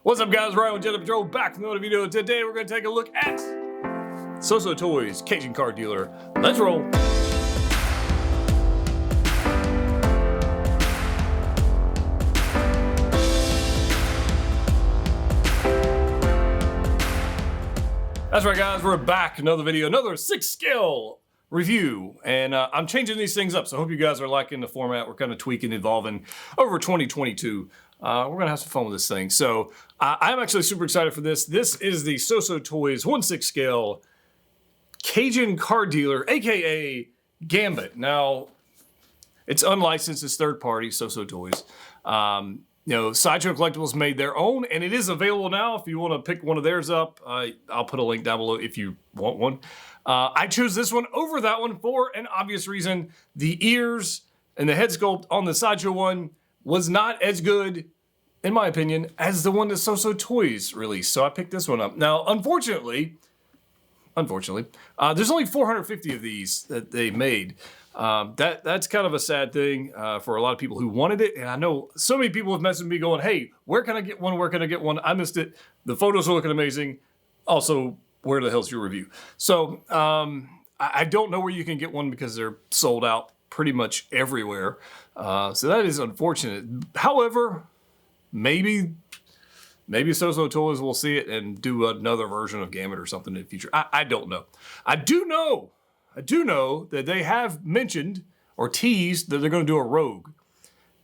What's up, guys? Ryan with Jedha Patrol back from another video. Today we're going to take a look at SooSooToys Cajun Card Dealer. Let's roll. That's right, guys. We're back. Another video, another 6-scale review. And I'm changing these things up, so I hope you guys are liking the format. We're kind of tweaking, evolving over 2022. We're going to have some fun with this thing. So I'm actually super excited for this. This is the SooSooToys 1/6 scale Cajun Card Dealer, aka Gambit. Now, it's unlicensed, it's third party, SooSooToys. You know, Sideshow Collectibles made their own, and it is available now if you want to pick one of theirs up. I'll put a link down below if you want one. I chose this one over that one for an obvious reason. The ears and the head sculpt on the Sideshow one was not as good, in my opinion, as the one that SooSooToys released. So I picked this one up. Now, unfortunately, there's only 450 of these that they made. That's kind of a sad thing for a lot of people who wanted it. And I know so many people have messaged me going, hey, where can I get one? Where can I get one? I missed it. The photos are looking amazing. Also, where the hell's your review? So I don't know where you can get one because they're sold out pretty much everywhere. So that is unfortunate. However, maybe SooSooToys will see it and do another version of Gambit or something in the future. I don't know. I do know that they have mentioned or teased that they're going to do a rogue.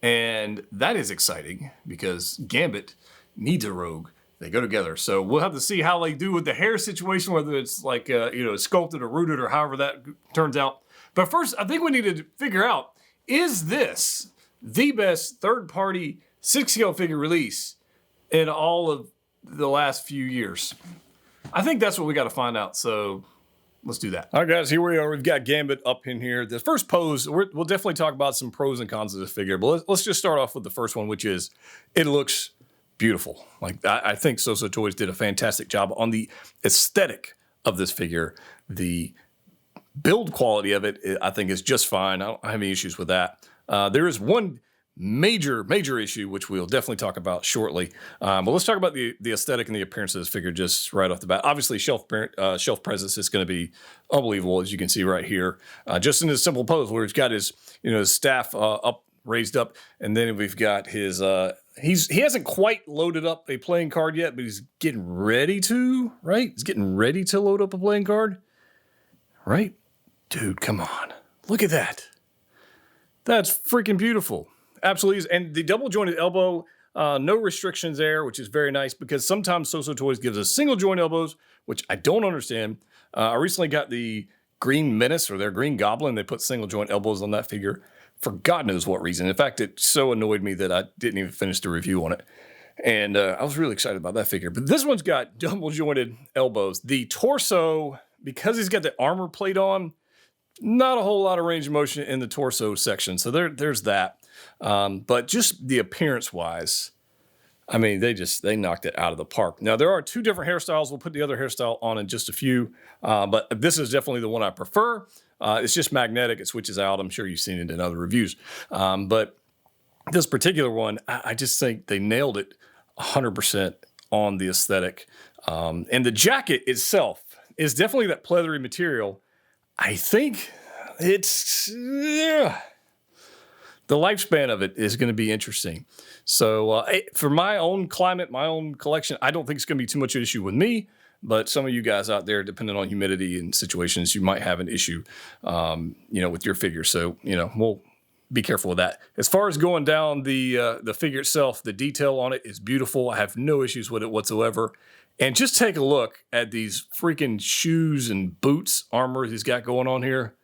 And that is exciting because Gambit needs a rogue. They go together. So we'll have to see how they do with the hair situation, whether it's like, sculpted or rooted or however that turns out. But first, I think we need to figure out, is this the best third-party 6-scale figure release in all of the last few years? I think that's what we got to find out. So let's do that. All right, guys, here we are. We've got Gambit up in here. The first pose, we'll definitely talk about some pros and cons of this figure. But let's just start off with the first one, which is it looks beautiful. Like I think SooSooToys did a fantastic job on the aesthetic of this figure. The build quality of it, I think, is just fine. I don't have any issues with that. There is one major issue, which we'll definitely talk about shortly. But let's talk about the aesthetic and the appearance of this figure just right off the bat. Obviously, shelf presence is going to be unbelievable, as you can see right here. Just in this simple pose where he's got his, his staff raised up, and then we've got his. He hasn't quite loaded up a playing card yet, but he's getting ready to. Right? He's getting ready to load up a playing card. Right? Dude, come on! Look at that. That's freaking beautiful. Absolutely is. And the double jointed elbow, no restrictions there, which is very nice because sometimes SooSooToys gives us single joint elbows, which I don't understand. I recently got the Green Menace or their Green Goblin. They put single joint elbows on that figure for God knows what reason. In fact, it so annoyed me that I didn't even finish the review on it. And I was really excited about that figure. But this one's got double jointed elbows. The torso, because he's got the armor plate on, not a whole lot of range of motion in the torso section. So there's that. But just the appearance wise, I mean, they knocked it out of the park. Now, there are two different hairstyles. We'll put the other hairstyle on in just a few. But this is definitely the one I prefer. It's just magnetic. It switches out. I'm sure you've seen it in other reviews. But this particular one, I just think they nailed it 100% on the aesthetic. And the jacket itself is definitely that pleathery material. I think it's, the lifespan of it is going to be interesting. So for my own climate, my own collection, I don't think it's going to be too much of an issue with me, but some of you guys out there, depending on humidity and situations, you might have an issue, with your figure. So, we'll be careful with that. As far as going down the figure itself, the detail on it is beautiful. I have no issues with it whatsoever. And just take a look at these freaking shoes and boots, armor he's got going on here.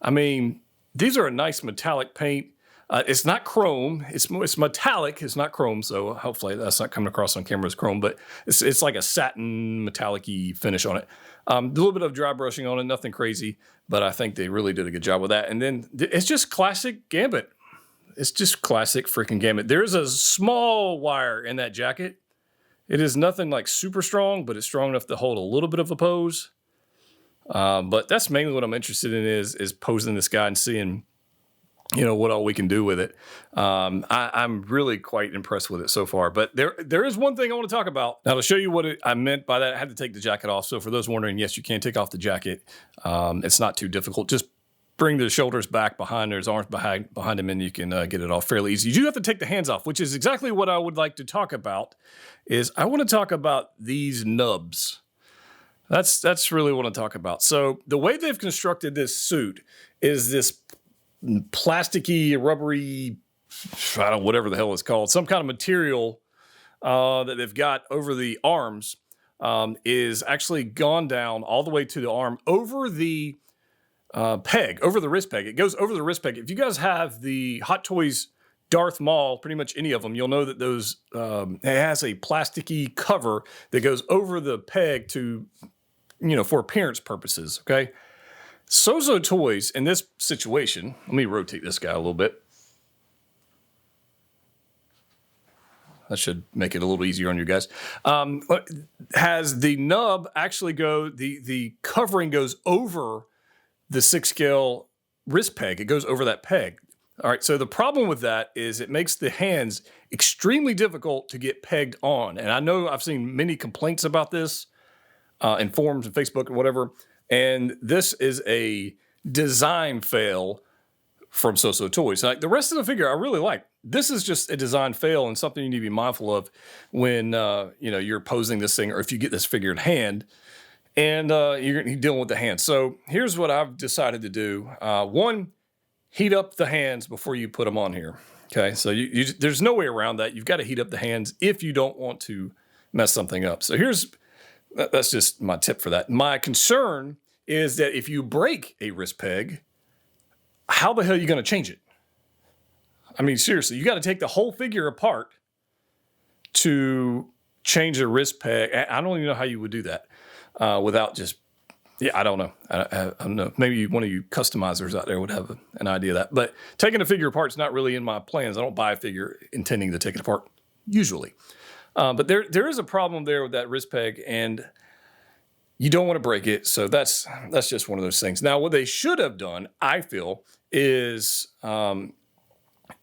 I mean, these are a nice metallic paint. It's not chrome. It's metallic. It's not chrome. So hopefully that's not coming across on camera as chrome, but it's like a satin metallic-y finish on it. A little bit of dry brushing on it, nothing crazy, but I think they really did a good job with that. And then it's just classic Gambit. It's just classic freaking Gambit. There's a small wire in that jacket. It is nothing like super strong, but it's strong enough to hold a little bit of a pose. But that's mainly what I'm interested in is posing this guy and seeing what all we can do with it. I'm really quite impressed with it so far. But there is one thing I want to talk about. Now, to show you what I meant by that, I had to take the jacket off. So for those wondering, yes, you can take off the jacket. It's not too difficult. Just bring the shoulders back behind, there's arms behind him, and you can get it off fairly easy. You do have to take the hands off, which is exactly what I would like to talk about. I want to talk about these nubs. That's really what I want to talk about. So the way they've constructed this suit is this plasticky, rubbery, I don't know, whatever the hell it's called, some kind of material that they've got over the arms is actually gone down all the way to the arm over the peg, over the wrist peg. It goes over the wrist peg. If you guys have the Hot Toys Darth Maul, pretty much any of them, you'll know that those, it has a plasticky cover that goes over the peg to, for appearance purposes, okay? SooSooToys, in this situation, let me rotate this guy a little bit. That should make it a little easier on you guys. Has the nub actually the covering goes over the 6 scale wrist peg. It goes over that peg. All right, so the problem with that is it makes the hands extremely difficult to get pegged on. And I know I've seen many complaints about this in forums and Facebook and whatever. And this is a design fail from SooSooToys. Like the rest of the figure, I really like. This is just a design fail and something you need to be mindful of when you're posing this thing, or if you get this figure in hand and you're dealing with the hands. So here's what I've decided to do. One, heat up the hands before you put them on here. Okay, so there's no way around that. You've got to heat up the hands if you don't want to mess something up. So that's just my tip for that. My concern is that if you break a wrist peg, how the hell are you going to change it? I mean, seriously, you got to take the whole figure apart to change a wrist peg. I don't even know how you would do that without just, I don't know. I don't know. Maybe one of you customizers out there would have an idea of that. But taking a figure apart is not really in my plans. I don't buy a figure intending to take it apart, usually. But there is a problem there with that wrist peg, and you don't want to break it. So that's just one of those things. Now, what they should have done, I feel, is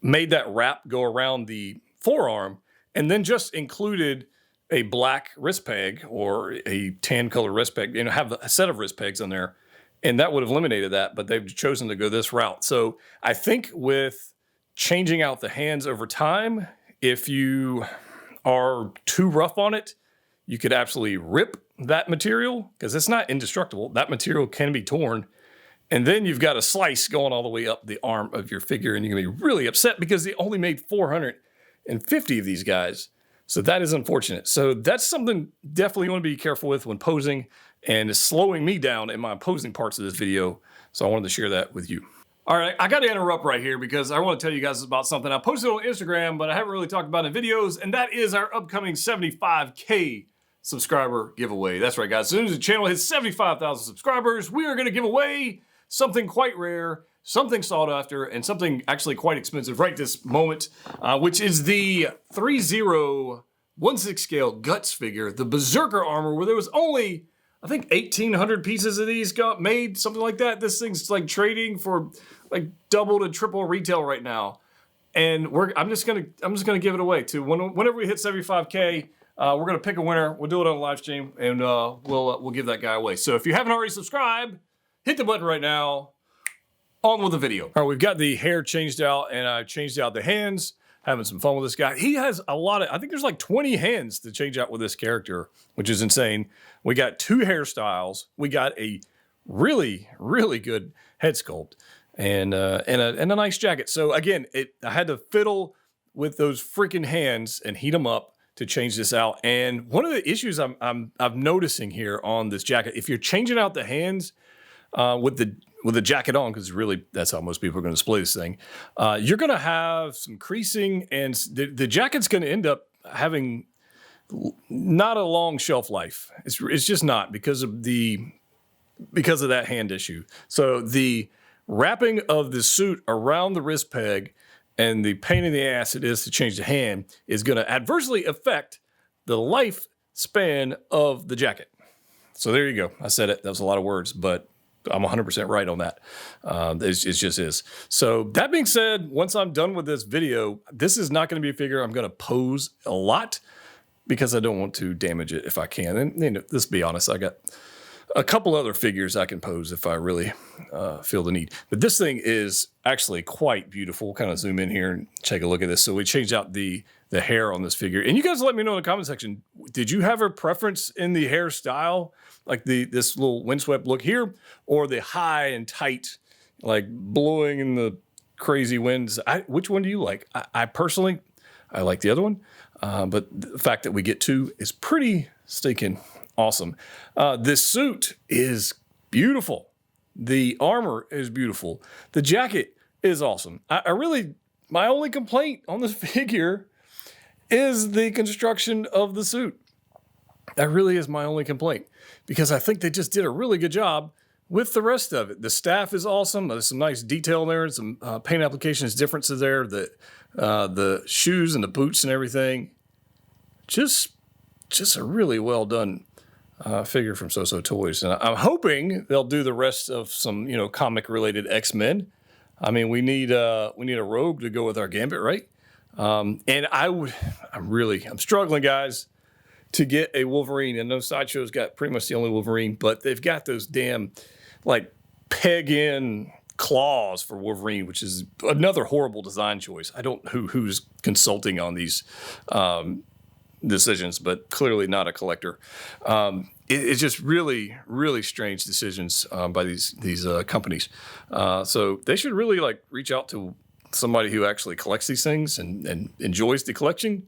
made that wrap go around the forearm and then just included a black wrist peg or a tan color wrist peg, have a set of wrist pegs on there, and that would have eliminated that, but they've chosen to go this route. So I think with changing out the hands over time, if you are too rough on it, you could absolutely rip that material because it's not indestructible. That material can be torn. And then you've got a slice going all the way up the arm of your figure, and you're going to be really upset because they only made 450 of these guys. So that is unfortunate. So that's something definitely you want to be careful with when posing, and it's slowing me down in my posing parts of this video. So I wanted to share that with you. All right, I got to interrupt right here because I want to tell you guys about something I posted on Instagram, but I haven't really talked about in videos, and that is our upcoming 75K subscriber giveaway. That's right, guys. As soon as the channel hits 75,000 subscribers, we are going to give away something quite rare, something sought after, and something actually quite expensive right this moment, which is the 3016 scale Guts figure, the Berserker armor, where there was only, I think, 1,800 pieces of these got made, something like that. This thing's like trading for like double to triple retail right now, and I'm just gonna give it away to whenever we hit 75K. We're gonna pick a winner. We'll do it on a live stream, and we'll give that guy away. So if you haven't already subscribed, hit the button right now. On with the video. All right, we've got the hair changed out, and I changed out the hands. Having some fun with this guy. He has a lot of, I think there's like 20 hands to change out with this character, which is insane. We got 2 hairstyles. We got a really, really good head sculpt and a nice jacket. So again, I had to fiddle with those freaking hands and heat them up to change this out. And one of the issues I'm noticing here on this jacket, if you're changing out the hands with the jacket on, because really that's how most people are going to display this thing, you're going to have some creasing, and the jacket's going to end up having not a long shelf life. It's just not because of that hand issue. So the wrapping of the suit around the wrist peg and the pain in the ass it is to change the hand is going to adversely affect the lifespan of the jacket. So there you go. I said it. That was a lot of words, but I'm 100% right on that. It just is. So that being said, once I'm done with this video, this is not going to be a figure I'm going to pose a lot because I don't want to damage it if I can. And you know, let's be honest, I got a couple other figures I can pose if I really feel the need. But this thing is actually quite beautiful. Kind of zoom in here and take a look at this. So we changed out the hair on this figure. And you guys let me know in the comment section, did you have a preference in the hairstyle? Like this little windswept look here, or the high and tight, like blowing in the crazy winds? Which one do you like? I personally, I like the other one. But the fact that we get two is pretty stinking awesome. This suit is beautiful. The armor is beautiful. The jacket is awesome. I really, my only complaint on this figure is the construction of the suit. That really is my only complaint, because I think they just did a really good job with the rest of it. The staff is awesome. There's some nice detail there and some paint applications differences there. The shoes and the boots and everything. Just a really well done figure from SooSooToys. And I'm hoping they'll do the rest of some, you know, comic related X-Men. I mean, we need a Rogue to go with our Gambit, right? And I'm struggling, guys, to get a Wolverine. And those Sideshow's got pretty much the only Wolverine, but they've got those damn like peg in claws for Wolverine, which is another horrible design choice. I don't know who's consulting on these decisions, but clearly not a collector. It's just really, really strange decisions by these companies. So they should really like reach out to somebody who actually collects these things and enjoys the collection,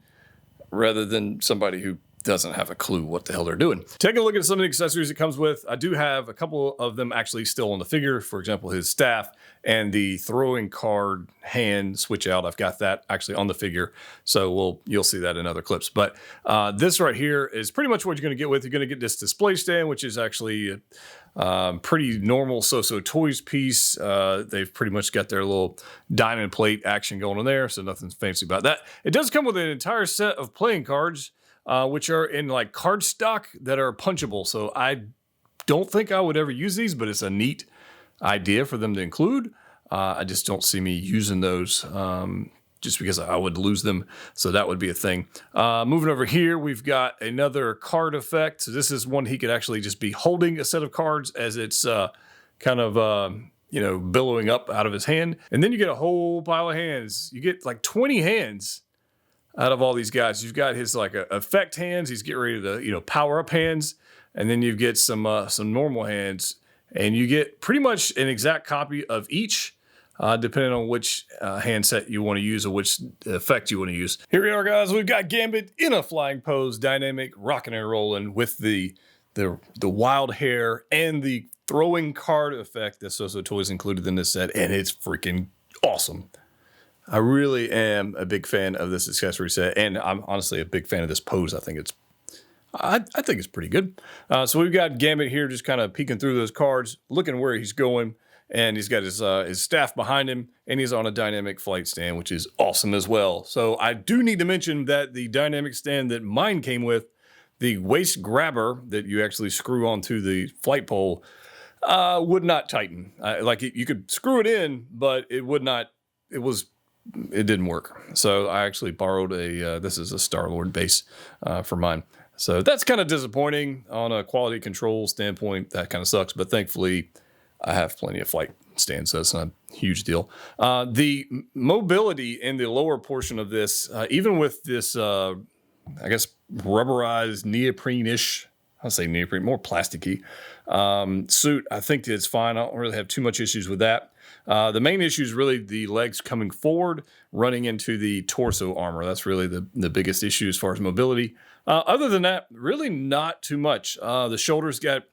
rather than somebody who doesn't have a clue what the hell they're doing. Take a look at some of the accessories it comes with. I do have a couple of them actually still on the figure. For example, his staff and the throwing card hand switch out. I've got that actually on the figure. So you'll see that in other clips. But this right here is pretty much what you're going to get with. You're going to get this display stand, which is actually pretty normal SooSooToys piece. They've pretty much got their little diamond plate action going on there. So nothing fancy about that. It does come with an entire set of playing cards, which are in like cardstock that are punchable. So I don't think I would ever use these, but it's a neat idea for them to include. I just don't see me using those just because I would lose them. So that would be a thing. Moving over here, we've got another card effect. So this is one he could actually just be holding a set of cards as it's kind of, you know, billowing up out of his hand. And then you get a whole pile of hands. You get like 20 hands out of all these guys. You've got his like effect hands. He's getting ready to, you know, power up hands. And then you get some normal hands. And you get pretty much an exact copy of each, depending on which handset you want to use or which effect you want to use. Here we are, guys. We've got Gambit in a flying pose, dynamic, rocking and rolling with the wild hair and the throwing card effect that SooSooToys included in this set, and it's freaking awesome. I really am a big fan of this accessory set, and I'm honestly a big fan of this pose. I think it's pretty good. So we've got Gambit here just kind of peeking through those cards, looking where he's going, and he's got his staff behind him, and he's on a dynamic flight stand, which is awesome as well. So I do need to mention that the dynamic stand that mine came with, the waist grabber that you actually screw onto the flight pole, would not tighten. You could screw it in, but it would not. It didn't work. So I actually borrowed this is a Star-Lord base for mine. So that's kind of disappointing on a quality control standpoint. That kind of sucks, but thankfully I have plenty of flight stands, so that's not a huge deal. The mobility in the lower portion of this, even with this, I guess, rubberized neoprene-ish, I'll say neoprene, more plasticky suit, I think it's fine. I don't really have too much issues with that. The main issue is really the legs coming forward, running into the torso armor. That's really the biggest issue as far as mobility. Other than that, really not too much. The shoulders got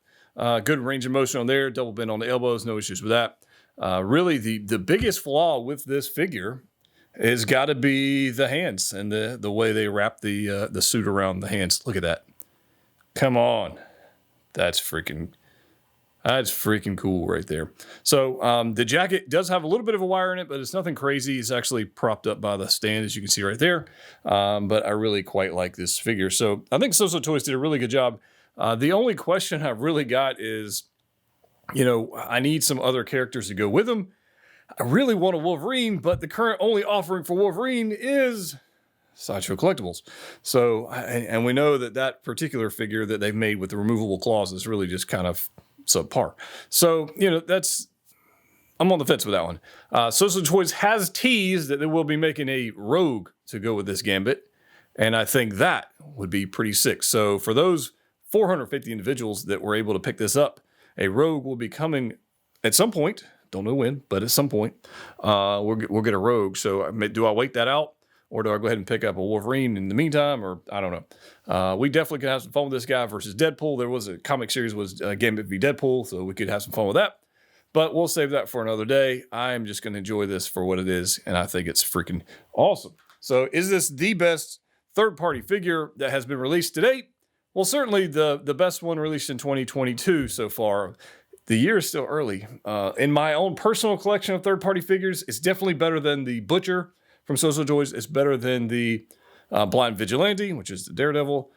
good range of motion on there, double bend on the elbows, no issues with that. Really, the biggest flaw with this figure has got to be the hands and the way they wrap the suit around the hands. Look at that. Come on. That's freaking cool right there. So the jacket does have a little bit of a wire in it, but it's nothing crazy. It's actually propped up by the stand, as you can see right there. But I really quite like this figure. So I think SooSooToys did a really good job. The only question I've really got is, you know, I need some other characters to go with him. I really want a Wolverine, but the current only offering for Wolverine is Sideshow Collectibles. So, and we know that that particular figure that they've made with the removable claws is really just kind of subpar. So, you know, I'm on the fence with that one. SooSooToys has teased that they will be making a Rogue to go with this Gambit, and I think that would be pretty sick. So for those 450 individuals that were able to pick this up, a Rogue will be coming at some point. Don't know when, but at some point, we'll get a Rogue. So do I wait that out, or do I go ahead and pick up a Wolverine in the meantime, or I don't know. We definitely could have some fun with this guy versus Deadpool. There was a comic series was Gambit v Deadpool, so we could have some fun with that. But we'll save that for another day. I'm just going to enjoy this for what it is, and I think it's freaking awesome. So is this the best third-party figure that has been released to date? Well, certainly the best one released in 2022 so far. The year is still early. In my own personal collection of third-party figures, it's definitely better than the Butcher from SooSooToys. It's better than the Blind Vigilante, which is the Daredevil.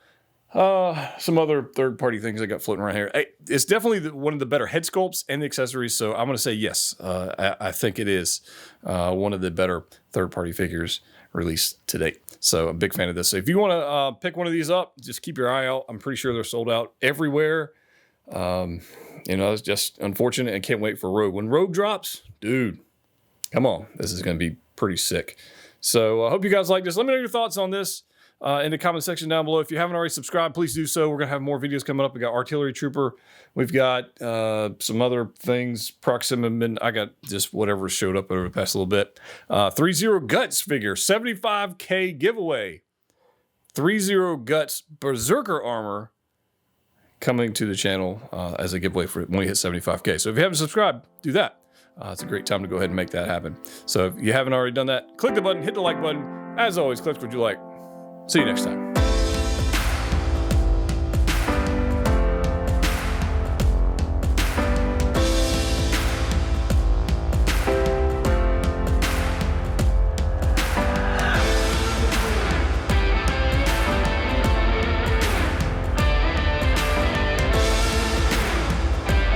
Some other third-party things I got floating around here. It's definitely one of the better head sculpts and the accessories, so I'm going to say yes. I think it is one of the better third-party figures released to date. So I'm a big fan of this. So if you want to pick one of these up, just keep your eye out. I'm pretty sure they're sold out everywhere. You know, it's just unfortunate. I can't wait for Rogue. When Rogue drops, dude, come on. This is going to be pretty sick. So I hope you guys like this. Let me know your thoughts on this in the comment section down below. If you haven't already subscribed, please do so. We're going to have more videos coming up. We got Artillery Trooper. We've got some other things. Proximum. I got just whatever showed up over the past little bit. 3-0 Guts figure. 75K giveaway. 3-0 Guts Berserker armor coming to the channel as a giveaway for when we hit 75K. So if you haven't subscribed, do that. It's a great time to go ahead and make that happen. So if you haven't already done that, click the button, hit the like button. As always, click what you like. See you next time.